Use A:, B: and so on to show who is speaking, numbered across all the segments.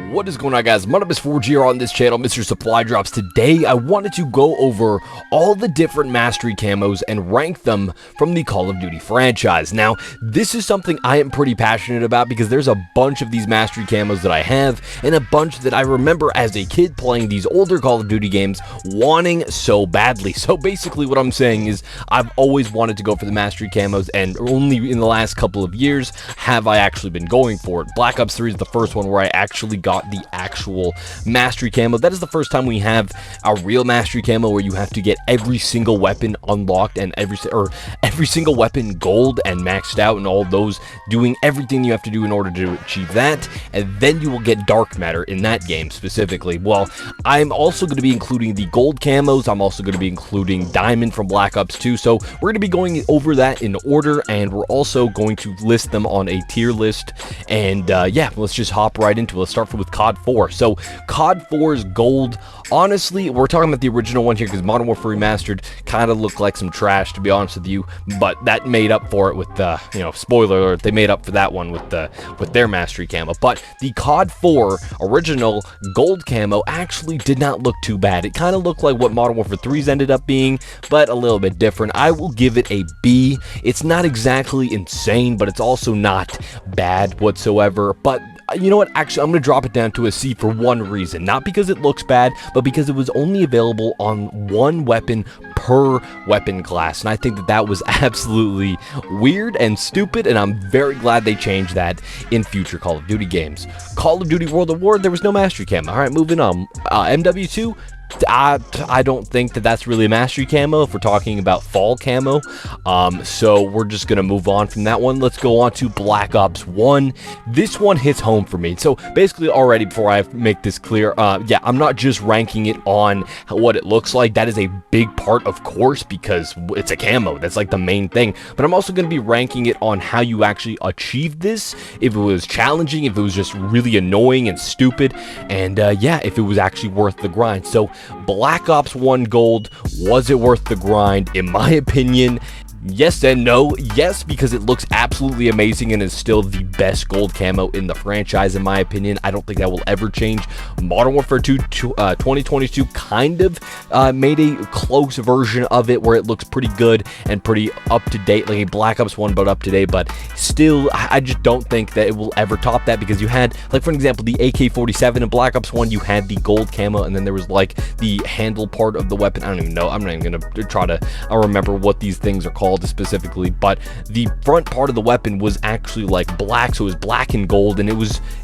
A: What is going on, guys? MW3 here on this channel, Mr. Supply Drops. Today, I wanted to go over all the different mastery camos and rank them from the Call of Duty franchise. Now, this is something I am pretty passionate about because there's a bunch of these mastery camos that I have and a bunch that I remember as a kid playing these older Call of Duty games wanting so badly. So basically what I'm saying is I've always wanted to go for the mastery camos, and only in the last couple of years have I actually been going for it. Black Ops 3 is the first one where I actually got the actual mastery camo. That is the first time we have a real mastery camo where you have to get every single weapon unlocked and every single weapon gold and maxed out and all those, doing everything you have to do in order to achieve that, and then you will get dark matter in that game specifically. Well, I'm also going to be including the gold camos. I'm also going to be including diamond from Black Ops 2, so we're going to be going over that in order, and we're also going to list them on a tier list. And yeah, let's just hop right into it. Let's start with COD 4. So COD 4's gold, honestly, we're talking about the original one here because Modern Warfare Remastered kind of looked like some trash, to be honest with you, but that made up for it with the, spoiler alert, they made up for that one with their mastery camo. But the COD 4 original gold camo actually did not look too bad. It kind of looked like what Modern Warfare 3's ended up being, but a little bit different. I will give it a B. It's not exactly insane, but it's also not bad whatsoever. But you know what, actually I'm going to drop it down to a C for one reason. Not because it looks bad, but because it was only available on one weapon per weapon class, and I think that was absolutely weird and stupid, and I'm very glad they changed that in future Call of Duty games. Call of Duty World at War, there was no mastery camo. Alright, moving on. MW2, I don't think that that's really a mastery camo if we're talking about fall camo, so we're just gonna move on from that one. Let's go on to Black Ops 1. This one hits home for me. So basically, already before I make this clear, yeah, I'm not just ranking it on what it looks like. That is a big part, of course, because it's a camo. That's like the main thing. But I'm also gonna be ranking it on how you actually achieved this, if it was challenging, if it was just really annoying and stupid, and yeah, if it was actually worth the grind. So Black Ops 1 gold, was it worth the grind? In my opinion, yes and no. Yes, because it looks absolutely amazing and is still the best gold camo in the franchise, in my opinion. I don't think that will ever change. Modern Warfare 2 2022 kind of made a close version of it where it looks pretty good and pretty up to date, like a Black Ops 1 but up to date, but still I just don't think that it will ever top that, because you had, like, for example, the AK-47 in Black Ops 1, you had the gold camo, and then there was like the handle part of the weapon. I don't even know. I'm not even gonna try to remember what these things are called specifically, but the front part of the weapon was actually like black, so it was black and gold, and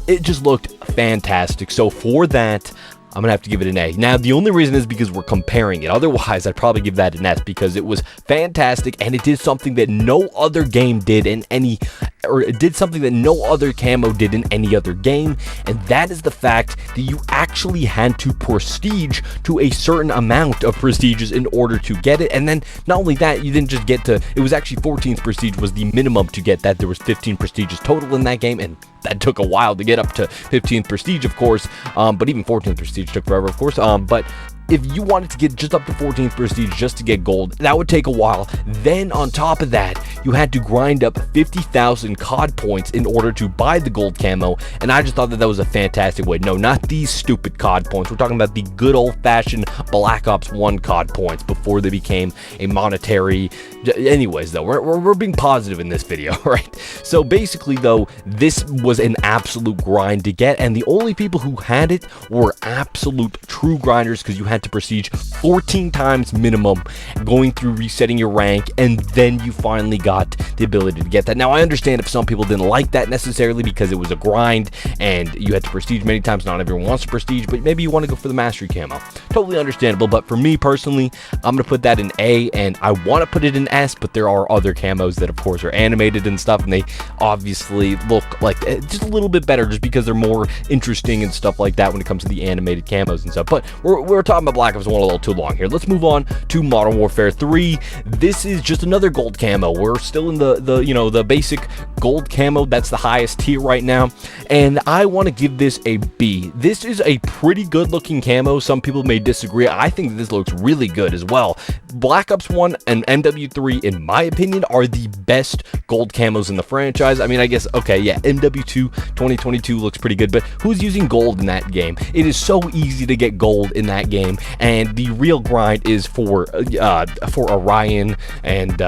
A: it just looked fantastic. So for that, I'm gonna have to give it an A. Now, the only reason is because we're comparing it. Otherwise, I'd probably give that an S, because it was fantastic and it did something that no other game did in any, or it did something that no other camo did in any other game, and that is the fact that you actually had to prestige to a certain amount of prestiges in order to get it. And then not only that, you didn't just get to, it was actually 14th prestige was the minimum to get that. There was 15 prestiges total in that game, and that took a while to get up to 15th prestige, of course, but even 14th prestige took forever, of course, but if you wanted to get just up to 14th prestige just to get gold, that would take a while. Then on top of that, you had to grind up 50,000 COD points in order to buy the gold camo, and I just thought that was a fantastic way. No, not these stupid COD points. We're talking about the good old-fashioned Black Ops 1 COD points before they became a monetary. Anyways, though, we're being positive in this video, right? So basically, though, this was an absolute grind to get, and the only people who had it were absolute true grinders, because you had to prestige 14 times minimum, going through resetting your rank, and then you finally got the ability to get that. Now, I understand if some people didn't like that necessarily because it was a grind and you had to prestige many times. Not everyone wants to prestige, but maybe you want to go for the mastery camo. Totally understandable. But for me personally, I'm going to put that in A, and I want to put it in S, but there are other camos that, of course, are animated and stuff, and they obviously look like just a little bit better just because they're more interesting and stuff like that when it comes to the animated camos and stuff. But we're talking about Black Ops 1 a little too long here. Let's move on to Modern Warfare 3. This is just another gold camo. We're still in the basic gold camo. That's the highest tier right now, and I want to give this a B. This is a pretty good looking camo. Some people may disagree. I think this looks really good as well. Black Ops 1 and MW3, in my opinion, are the best gold camos in the franchise. I mean, I guess, okay, yeah, MW2 2022 looks pretty good, but who's using gold in that game? It is so easy to get gold in that game, and the real grind is for Orion and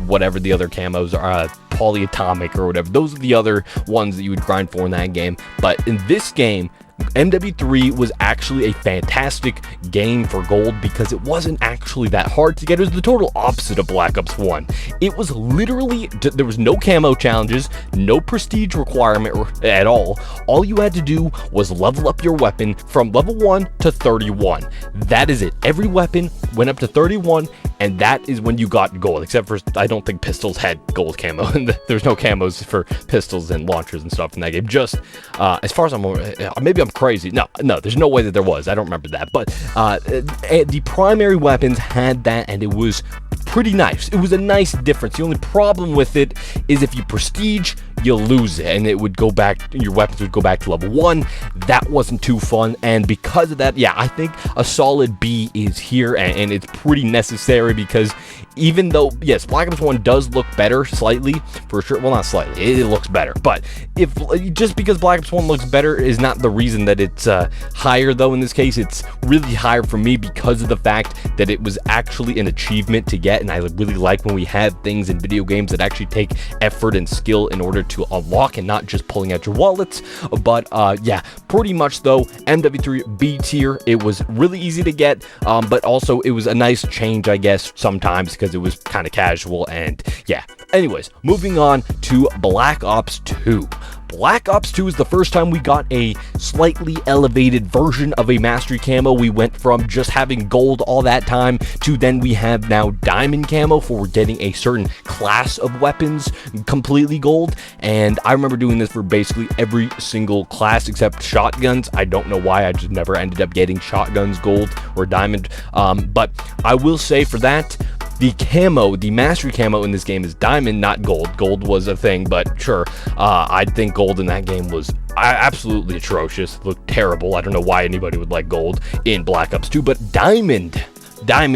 A: whatever the other camos are, polyatomic or whatever. Those are the other ones that you would grind for in that game. But in this game, MW3 was actually a fantastic game for gold because it wasn't actually that hard to get. It was the total opposite of Black Ops 1. It was literally, there was no camo challenges, no prestige requirement at all. All you had to do was level up your weapon from level 1 to 31. That is it. Every weapon went up to 31, and that is when you got gold, except for, I don't think pistols had gold camo. There's no camos for pistols and launchers and stuff in that game. Just, as far as I'm aware, maybe I'm crazy. No, there's no way that there was. I don't remember that. But the primary weapons had that, and it was pretty nice. It was a nice difference. The only problem with it is if you prestige, you lose it, and it would go back, your weapons would go back to level 1. That wasn't too fun, and because of that, yeah, I think a solid B is here, and it's pretty necessary because even though, yes, Black Ops 1 does look better slightly, for sure, well, not slightly, it looks better, but if just because Black Ops 1 looks better is not the reason that it's higher, though. In this case, it's really higher for me because of the fact that it was actually an achievement to get, and I really like when we have things in video games that actually take effort and skill in order to unlock and not just pulling out your wallets. But yeah, pretty much though, MW3 B tier. It was really easy to get, but also it was a nice change, I guess, sometimes because it was kind of casual. And yeah, anyways, moving on to Black Ops 2. Black Ops 2 is the first time we got a slightly elevated version of a mastery camo. We went from just having gold all that time to then we have now diamond camo for getting a certain class of weapons completely gold. And I remember doing this for basically every single class except shotguns. I don't know why, I just never ended up getting shotguns gold or diamond. But I will say for that, the camo, the mastery camo in this game is diamond, not gold. Gold was a thing, but sure, I think gold in that game was absolutely atrocious. It looked terrible. I don't know why anybody would like gold in Black Ops 2, but diamond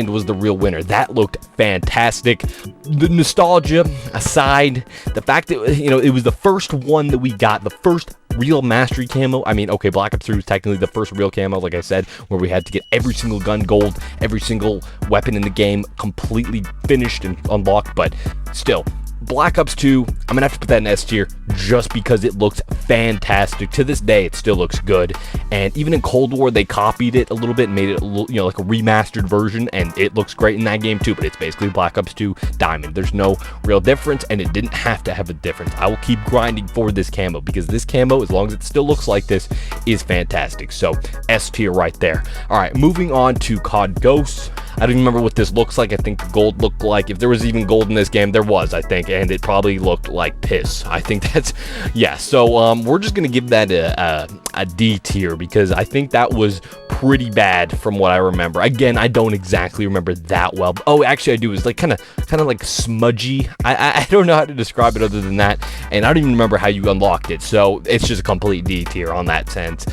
A: was the real winner. That looked fantastic. The nostalgia aside, the fact that, you know, it was the first one that we got, the first real mastery camo. I mean, okay, Black Ops 3 was technically the first real camo, like I said, where we had to get every single gun gold, every single weapon in the game completely finished and unlocked, but still, Black Ops 2, I'm gonna have to put that in S tier just because it looks fantastic. To this day, it still looks good. And even in Cold War, they copied it a little bit and made it a little, you know, like a remastered version, and it looks great in that game too. But it's basically Black Ops 2 Diamond. There's no real difference, and it didn't have to have a difference. I will keep grinding for this camo because this camo, as long as it still looks like this, is fantastic. So S tier right there. All right, moving on to COD Ghosts. I don't even remember what this looks like. I think the gold looked like, if there was even gold in this game, there was, I think, and it probably looked like piss. I think that's, yeah, so we're just gonna give that a D tier because I think that was pretty bad from what I remember. Again, I don't exactly remember that well. Oh, actually I do. It's like kind of like smudgy. I don't know how to describe it other than that, and I don't even remember how you unlocked it, so it's just a complete D tier on that sense.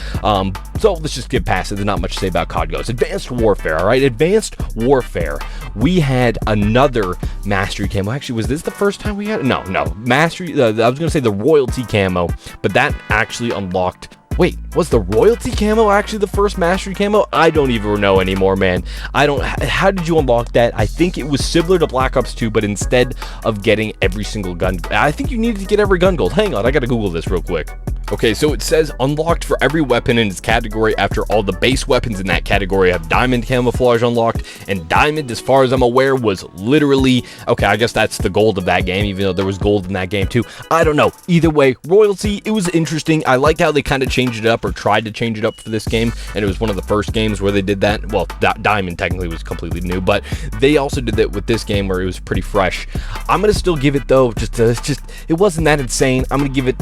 A: So let's just get past it. There's not much to say about COD Ghosts. Advanced Warfare, all right? Advanced Warfare. We had another mastery camo. Actually, was this the first time we had it? No. Mastery, I was going to say the royalty camo, but that actually unlocked. Wait, was the royalty camo actually the first mastery camo? I don't even know anymore, man. How did you unlock that? I think it was similar to Black Ops 2, but instead of getting every single gun, I think you needed to get every gun gold. Hang on, I gotta Google this real quick. Okay, so it says unlocked for every weapon in its category after all the base weapons in that category have diamond camouflage unlocked, and diamond, as far as I'm aware, was literally, okay, I guess that's the gold of that game, even though there was gold in that game too. I don't know. Either way, royalty, it was interesting. I liked how they kind of changed it up, or tried to change it up for this game, and it was one of the first games where they did that. Well, diamond technically was completely new, but they also did that with this game where it was pretty fresh. I'm gonna still give it, though, it wasn't that insane. I'm gonna give it,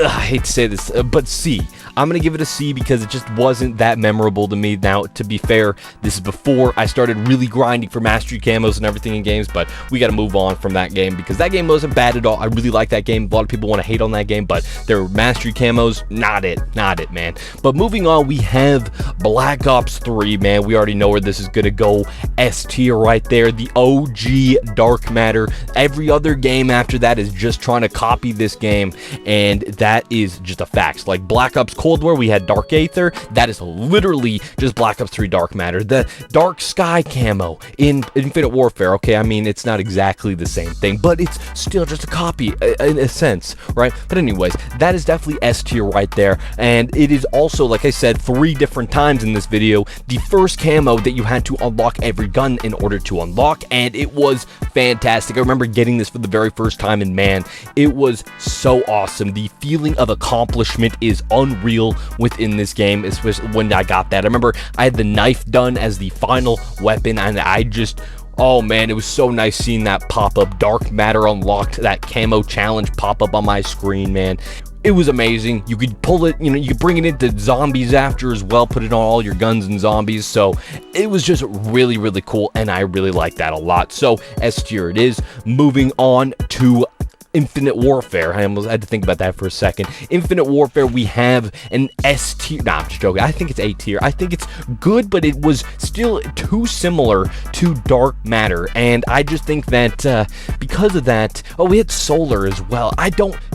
A: I hate to say this, it, but C. I'm going to give it a C because it just wasn't that memorable to me. Now, to be fair, this is before I started really grinding for mastery camos and everything in games, but we got to move on from that game because that game wasn't bad at all. I really like that game. A lot of people want to hate on that game, but their mastery camos, not it, man. But moving on, we have Black Ops 3, man. We already know where this is going to go. S tier right there. The OG Dark Matter. Every other game after that is just trying to copy this game, and that is just a fact. Like Black Ops Cold War, we had Dark Aether. That is literally just Black Ops 3 Dark Matter. The Dark Sky camo in Infinite Warfare, okay, I mean, it's not exactly the same thing, but it's still just a copy in a sense, right? But anyways, that is definitely S tier right there, and it is also, like I said 3 different times in this video, the first camo that you had to unlock every gun in order to unlock, and it was fantastic. I remember getting this for the very first time, and man, it was so awesome. The feeling of accomplishment is unreal within this game, especially when I got that. I remember I had the knife done as the final weapon, and I just, oh man, it was so nice seeing that pop up. Dark Matter unlocked, that camo challenge pop up on my screen, man. It was amazing. You could pull it, you know, you could bring it into zombies after as well, put it on all your guns and zombies. So it was just really, really cool, and I really like that a lot. So S tier it is. Moving on to Infinite Warfare. I almost had to think about that for a second. Infinite Warfare, we have an S tier. Nah, I'm just joking. I think it's A tier. I think it's good, but it was still too similar to Dark Matter, and I just think that because of that, oh, we had Solar as well.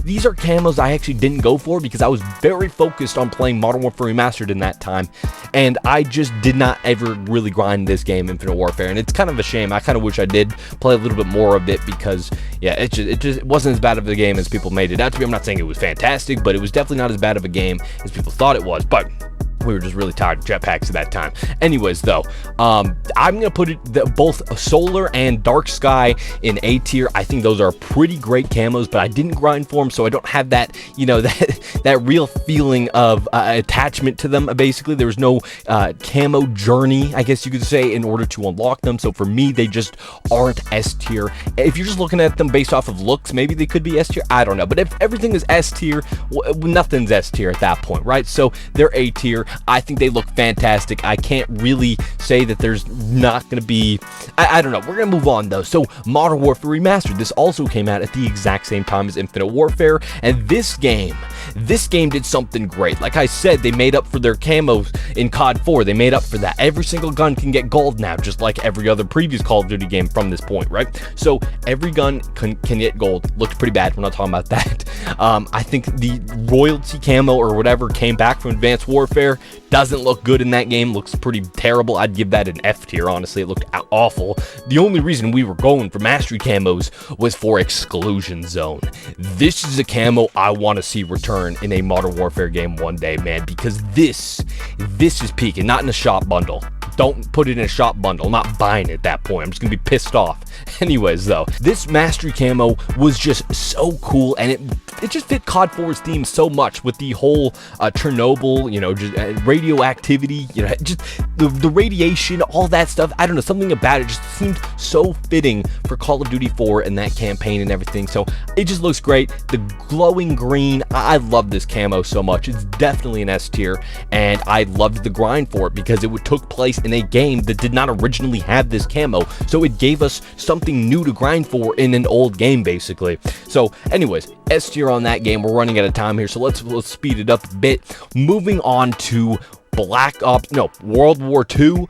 A: These are camos I actually didn't go for because I was very focused on playing Modern Warfare Remastered in that time, and I just did not ever really grind this game, Infinite Warfare, and it's kind of a shame. I kind of wish I did play a little bit more of it because, yeah, it wasn't as bad of a game as people made it out to be. I'm not saying it was fantastic, but it was definitely not as bad of a game as people thought it was, but we were just really tired of jetpacks at that time. Anyways, though, I'm gonna put both Solar and Dark Sky in A tier. I think those are pretty great camos, but I didn't grind for them, so I don't have that, you know, that real feeling of attachment to them. Basically, there was no camo journey, I guess you could say, in order to unlock them. So for me, they just aren't S tier. If you're just looking at them based off of looks, maybe they could be S tier. I don't know. But if everything is S tier, nothing's S tier at that point, right? So they're A tier. I think they look fantastic. I can't really say that there's not going to be... I don't know. We're going to move on, though. So, Modern Warfare Remastered. This also came out at the exact same time as Infinite Warfare. And this game did something great. Like I said, they made up for their camos in COD 4. They made up for that. Every single gun can get gold now, just like every other previous Call of Duty game from this point, right? So, every gun can get gold. Looked pretty bad. We're not talking about that. I think the royalty camo or whatever came back from Advanced Warfare. Doesn't look good in that game. Looks pretty terrible. I'd give that an F tier, honestly. It looked awful. The only reason we were going for mastery camos was for Exclusion Zone. This is a camo I want to see return in a Modern Warfare game one day, man, because this is peaking. Not in a shop bundle. Don't put it in a shop bundle. I'm not buying it at that point. I'm just gonna be pissed off. Anyways, though, this mastery camo was just so cool, and it just fit COD 4's theme so much with the whole Chernobyl, you know, just radioactivity, you know, just the radiation, all that stuff. I don't know, something about it just seemed so fitting for Call of Duty 4 and that campaign and everything. So it just looks great. The glowing green, I love this camo so much. It's definitely an S tier, and I loved the grind for it because it took place in a game that did not originally have this camo, so it gave us something new to grind for in an old game, basically. So anyways, S tier on that game. We're running out of time here, so let's speed it up a bit. Moving on to World War II,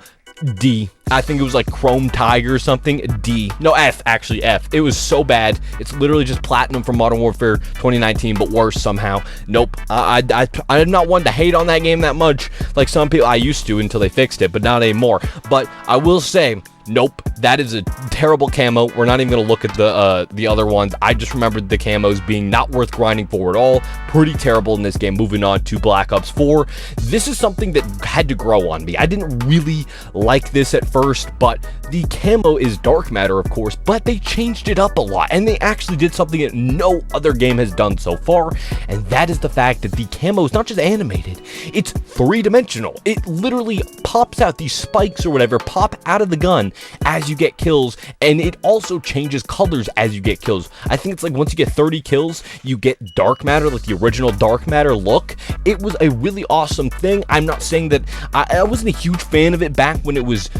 A: D. I think it was like Chrome Tiger or something. D. No, F, actually, F. It was so bad. It's literally just Platinum from Modern Warfare 2019, but worse somehow. Nope. I'm not one to hate on that game that much, like some people. I used to until they fixed it, but not anymore. But I will say, nope, that is a terrible camo. We're not even going to look at the other ones. I just remembered the camos being not worth grinding for at all. Pretty terrible in this game. Moving on to Black Ops 4. This is something that had to grow on me. I didn't really like this at first, but the camo is Dark Matter, of course, but they changed it up a lot, and they actually did something that no other game has done so far, and that is the fact that the camo is not just animated, it's three-dimensional. It literally pops out, these spikes or whatever pop out of the gun as as you get kills, and it also changes colors as you get kills. I think it's like once you get 30 kills, you get dark matter, like the original dark matter look. It was a really awesome thing. I'm not saying that I wasn't a huge fan of it back when it was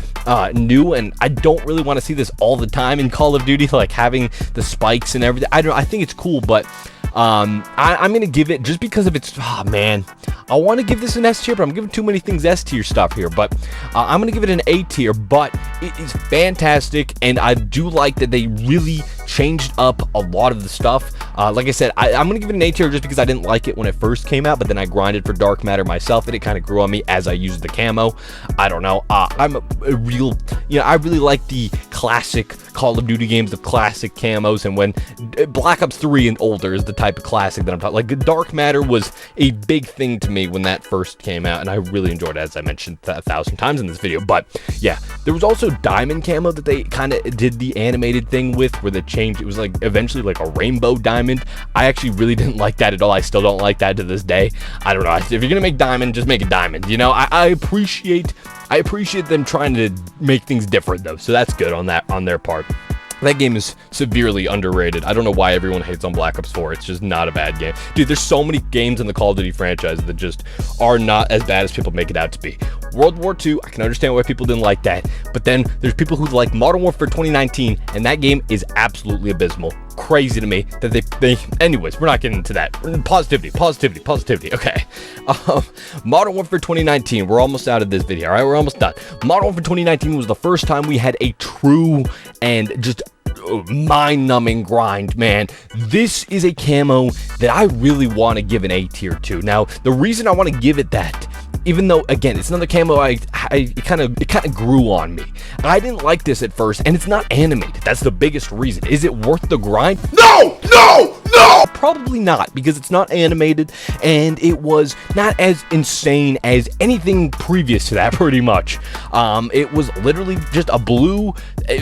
A: new, and I don't really want to see this all the time in Call of Duty, like having the spikes and everything. I think it's cool, but I'm gonna give it, just because of its, man, I want to give this an S tier, but I'm giving too many things S tier stuff here, but I'm gonna give it an A tier. But it is fantastic, and I do like that they really changed up a lot of the stuff. Like I said, I'm gonna give it an A tier just because I didn't like it when it first came out, but then I grinded for dark matter myself, and it kind of grew on me as I used the camo. I don't know, I'm a real, I really like the classic Call of Duty games, the classic camos, and when Black Ops 3 and older is the type of classic that I'm talking. Like, dark matter was a big thing to me when that first came out, and I really enjoyed it, as I mentioned 1,000 times in this video. But yeah, there was also diamond camo that they kind of did the animated thing with, where they changed, it was like eventually like a rainbow diamond. I actually really didn't like that at all. I still don't like that to this day. I don't know, if you're gonna make diamond, just make it diamond, I appreciate them trying to make things different though, so that's good on their part. That game is severely underrated. I don't know why everyone hates on Black Ops 4. It's just not a bad game. Dude, there's so many games in the Call of Duty franchise that just are not as bad as people make it out to be. World War II, I can understand why people didn't like that. But then there's people who like Modern Warfare 2019, and that game is absolutely abysmal. Crazy to me that they anyways, we're not getting into that. Positivity. Okay. Modern Warfare 2019, we're almost out of this video, all right? We're almost done. Modern Warfare 2019 was the first time we had a true and just mind-numbing grind, man. This is a camo that I really want to give an A tier to. Now, the reason I want to give it that, even though, again, it's another camo it kind of grew on me. I didn't like this at first, and it's not animated. That's the biggest reason. Is it worth the grind? No! Probably not, because it's not animated, and it was not as insane as anything previous to that, pretty much. It was literally just a blue,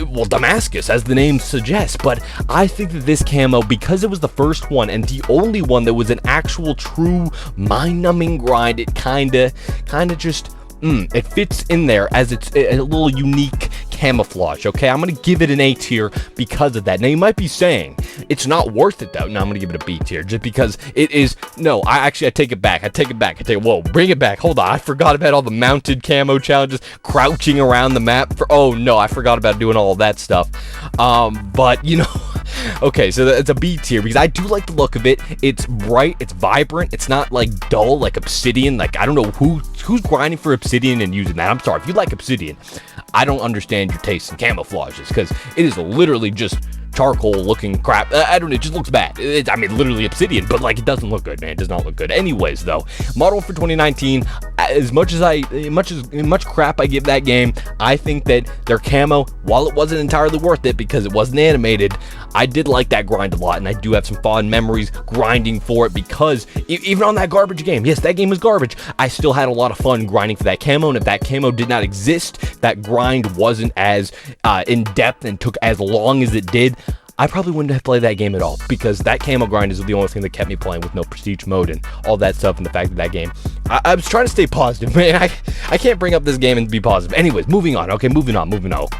A: well, Damascus, as the name suggests, but I think that this camo, because it was the first one, and the only one that was an actual true mind-numbing grind, it kind of just, it fits in there as it's a little unique camouflage. Okay, I'm gonna give it an A tier because of that. Now you might be saying it's not worth it though. No, I'm gonna give it a B tier just because it is. No, I take it back. Whoa, bring it back. Hold on, I forgot about all the mounted camo challenges, crouching around the map. Oh no, I forgot about doing all of that stuff. But okay, so it's a B tier because I do like the look of it. It's bright, it's vibrant, it's not like dull like Obsidian. Like, I don't know who's grinding for Obsidian and using that. I'm sorry if you like Obsidian. I don't understand your taste in camouflages, because it is literally just charcoal looking crap. I don't know, it just looks bad. I mean, literally Obsidian, but like, it doesn't look good, man. It does not look good. Anyways, though, Modern Warfare 2019, as much crap I give that game, I think that their camo, while it wasn't entirely worth it because it wasn't animated, I did like that grind a lot, and I do have some fond memories grinding for it, because even on that garbage game, yes, that game was garbage, I still had a lot of fun grinding for that camo. And if that camo did not exist, that grind wasn't as in depth and took as long as it did, I probably wouldn't have played that game at all, because that camo grind is the only thing that kept me playing with no prestige mode and all that stuff, and the fact that game, I was trying to stay positive, man. I can't bring up this game and be positive. Anyways, moving on. Okay, moving on.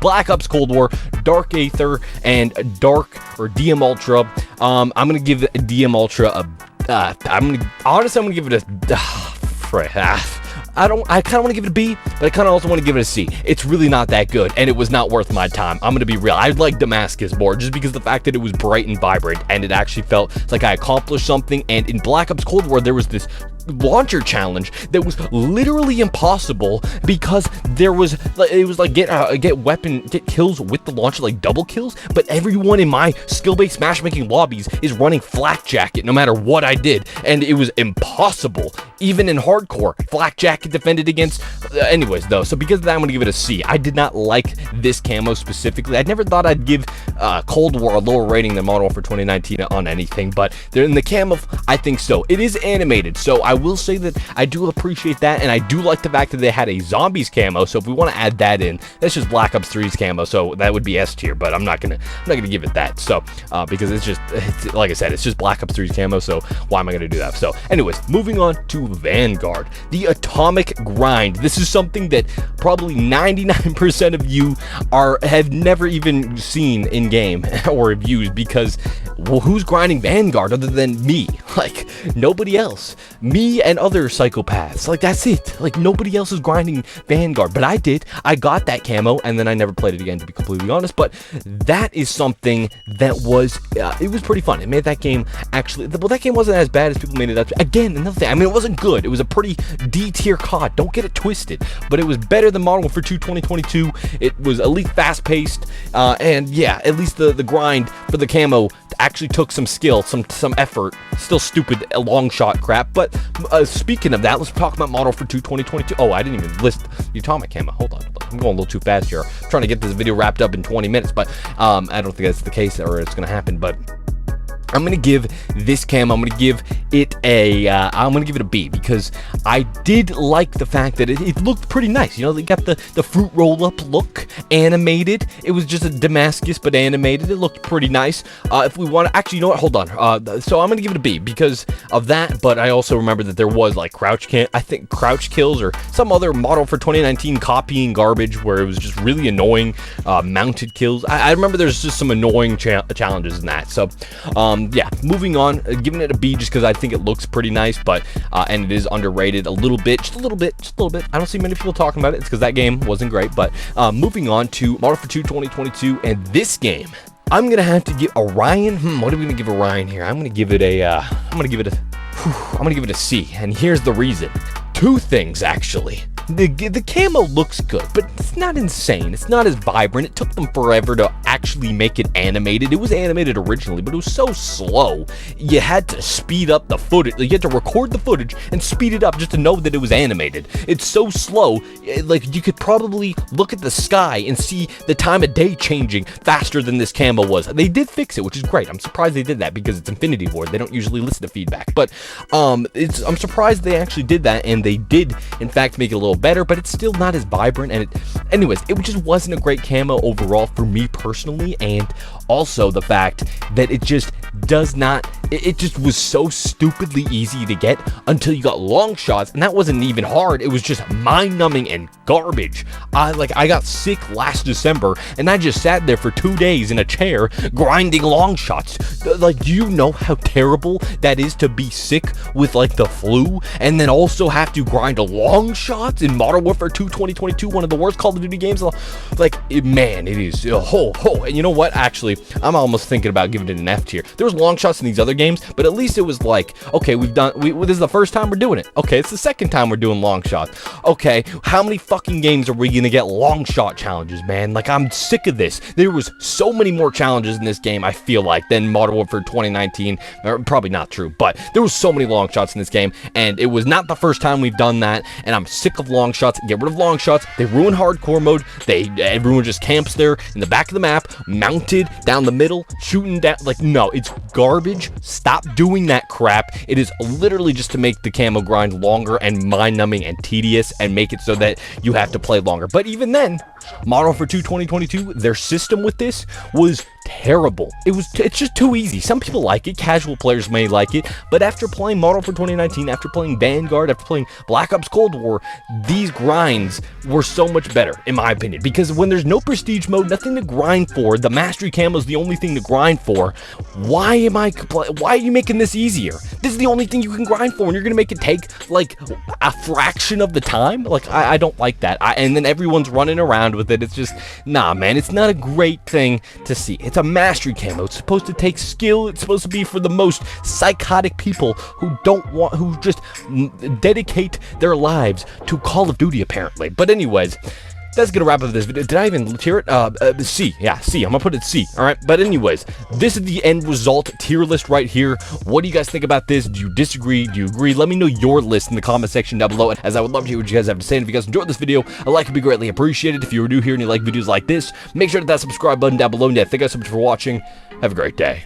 A: Black Ops Cold War, Dark Aether, and Dark or DM Ultra. I'm gonna give DM Ultra a. I'm gonna give it a. I kind of want to give it a B, but I kind of also want to give it a C. It's really not that good, and it was not worth my time. I'm going to be real. I like Damascus more, just because the fact that it was bright and vibrant, and it actually felt like I accomplished something. And in Black Ops Cold War, there was this launcher challenge that was literally impossible, because it was like get kills with the launcher, like double kills, but everyone in my skill-based matchmaking lobbies is running flak jacket no matter what I did, and it was impossible. Even in hardcore, flak jacket defended against. Anyways, though, so because of that, I'm gonna give it a C. I did not like this camo specifically. I never thought I'd give Cold War a lower rating than Modern Warfare 2019 on anything, but in the camo, I think so. It is animated, so I will say that I do appreciate that, and I do like the fact that they had a zombies camo. So if we want to add that in, that's just Black Ops 3's camo, so that would be S tier. But I'm not gonna give it that. So because it's like I said, it's just Black Ops 3's camo. So why am I gonna do that? So anyways, moving on to Vanguard, the atomic grind. This is something that probably 99% of you have never even seen in game or have used, because well, who's grinding Vanguard other than me? Like nobody else. Me and other psychopaths. Like that's it. Like nobody else is grinding Vanguard, but I did. I got that camo, and then I never played it again, to be completely honest. But that is something that was it was pretty fun. It made that game actually. Well, that game wasn't as bad as people made it up. Again, another thing. I mean, it wasn't good. It was a pretty D tier COD. Don't get it twisted. But it was better than Modern Warfare 2 2022. It was at least fast paced, and yeah, at least the grind for the camo actually took some skill, some effort. Still stupid long shot crap. But speaking of that, let's talk about Modern Warfare 2 2022. Oh, I didn't even list the atomic camo. Hold on, I'm going a little too fast here. I'm trying to get this video wrapped up in 20 minutes, but I don't think that's the case, or it's gonna happen. But I'm gonna give this camo, I'm gonna give it a B, because I did like the fact that it looked pretty nice. You know, they got the fruit roll up look, animated. It was just a Damascus but animated. It looked pretty nice. If we want to, actually, you know what? Hold on. So I'm gonna give it a B because of that. But I also remember that there was like crouch kills or some other model for 2019 copying garbage where it was just really annoying. Mounted kills. I remember there's just some annoying challenges in that. So yeah, moving on, giving it a B just because I think it looks pretty nice, but and it is underrated a little bit, just a little bit. I don't see many people talking about it. It's because that game wasn't great. But moving on to Modern Warfare 2 2022, and this game, I'm gonna have to give Orion. What are we gonna give Orion here? I'm gonna give it a C, and here's the reason. Two things actually. The camo looks good, but it's not insane. It's not as vibrant. It took them forever to actually make it animated. It was animated originally, but it was so slow. You had to speed up the footage. You had to record the footage and speed it up just to know that it was animated. It's so slow, like you could probably look at the sky and see the time of day changing faster than this camo was. They did fix it, which is great. I'm surprised they did that because it's Infinity Ward. They don't usually listen to feedback, but I'm surprised they actually did that, and they did in fact make it a little better, but it's still not as vibrant. And it just wasn't a great camo overall for me personally. And also the fact that it just does not, it just was so stupidly easy to get until you got long shots, and that wasn't even hard. It was just mind-numbing and garbage. I got sick last December, and I just sat there for 2 days in a chair grinding long shots. Like, do you know how terrible that is to be sick with like the flu and then also have to grind long shots in Modern Warfare 2 2022, one of the worst Call of Duty games? Like, man, it is and you know what, actually I'm almost thinking about giving it an F tier. There was long shots in these other games, but at least it was like, okay, this is the first time we're doing it. Okay, it's the second time we're doing long shots. Okay, how many fucking games are we gonna get long shot challenges, man? Like, I'm sick of this. There was so many more challenges in this game, I feel like, than Modern Warfare 2019. Probably not true, but there was so many long shots in this game, and it was not the first time we've done that, and I'm sick of long shots. Get rid of long shots. They ruin hardcore mode. Everyone just camps there in the back of the map, mounted down the middle, shooting down. Like, no, it's garbage. Stop doing that crap. It is literally just to make the camo grind longer and mind-numbing and tedious, and make it so that you have to play longer. But even then, Modern Warfare 2 2022, their system with this was terrible. It's just too easy. Some people like it, casual players may like it, but after playing Modern Warfare 2019, after playing Vanguard, after playing Black Ops Cold War, these grinds were so much better, in my opinion, because when there's no prestige mode, nothing to grind for, the mastery camo is the only thing to grind for. Why are you making this easier? This is the only thing you can grind for, and you're gonna make it take like a fraction of the time? Like, I don't like that. And then everyone's running around with it. It's just, nah, man, it's not a great thing to see. It's a mastery camo. It's supposed to take skill. It's supposed to be for the most psychotic people who just dedicate their lives to Call of Duty, apparently. But anyways, that's gonna wrap up this video. Did I even tier it? C. Yeah, C. I'm gonna put it C. All right. But anyways, this is the end result tier list right here. What do you guys think about this? Do you disagree? Do you agree? Let me know your list in the comment section down below, as I would love to hear what you guys have to say. And if you guys enjoyed this video, a like would be greatly appreciated. If you are new here and you like videos like this, make sure to hit that subscribe button down below. And yeah, thank you guys so much for watching. Have a great day.